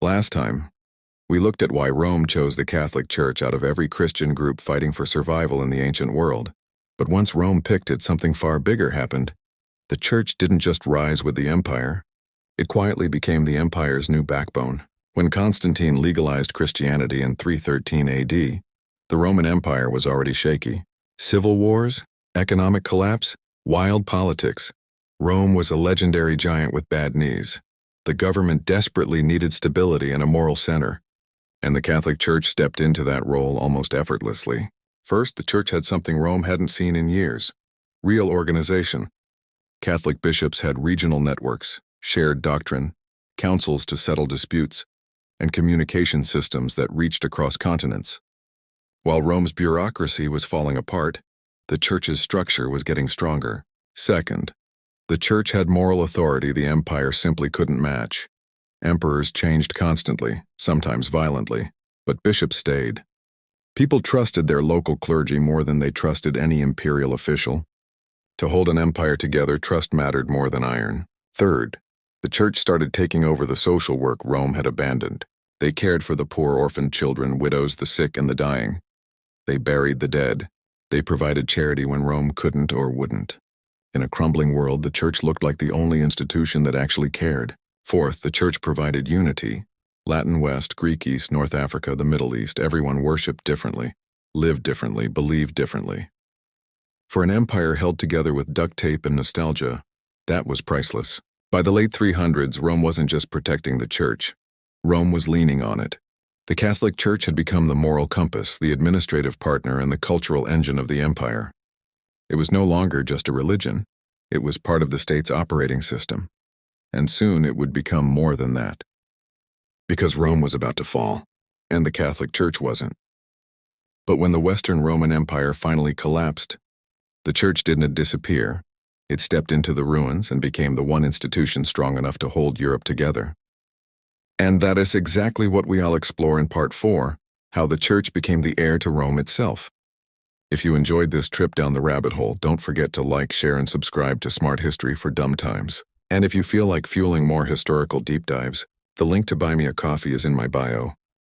Last time, we looked at why Rome chose the Catholic Church out of every Christian group fighting for survival in the ancient world. But once Rome picked it, something far bigger happened. The Church didn't just rise with the empire. It quietly became the empire's new backbone. When Constantine legalized Christianity in 313 AD, the Roman Empire was already shaky. Civil wars, economic collapse, wild politics. Rome was a legendary giant with bad knees. The government desperately needed stability and a moral center, and the Catholic Church stepped into that role almost effortlessly. First, the Church had something Rome hadn't seen in years: real organization. Catholic bishops had regional networks, shared doctrine, councils to settle disputes, and communication systems that reached across continents. While Rome's bureaucracy was falling apart, the Church's structure was getting stronger. Second, the Church had moral authority the empire simply couldn't match. Emperors changed constantly, sometimes violently, but bishops stayed. People trusted their local clergy more than they trusted any imperial official. To hold an empire together, trust mattered more than iron. Third, the Church started taking over the social work Rome had abandoned. They cared for the poor orphaned children, widows, the sick, and the dying. They buried the dead. They provided charity when Rome couldn't or wouldn't. In a crumbling world, the Church looked like the only institution that actually cared. Fourth, the Church provided unity. Latin West, Greek East, North Africa, the Middle East, everyone worshipped differently, lived differently, believed differently. For an empire held together with duct tape and nostalgia, that was priceless. By the late 300s, Rome wasn't just protecting the Church. Rome was leaning on it. The Catholic Church had become the moral compass, the administrative partner, and the cultural engine of the empire. It was no longer just a religion. It was part of the state's operating system. And soon it would become more than that. Because Rome was about to fall, and the Catholic Church wasn't. But when the Western Roman Empire finally collapsed, the Church didn't disappear. It stepped into the ruins and became the one institution strong enough to hold Europe together. And that is exactly what we'll explore in Part 4, how the Church became the heir to Rome itself. If you enjoyed this trip down the rabbit hole, don't forget to like, share, and subscribe to Smart History for Dumb Times. And if you feel like fueling more historical deep dives, the link to buy me a coffee is in my bio.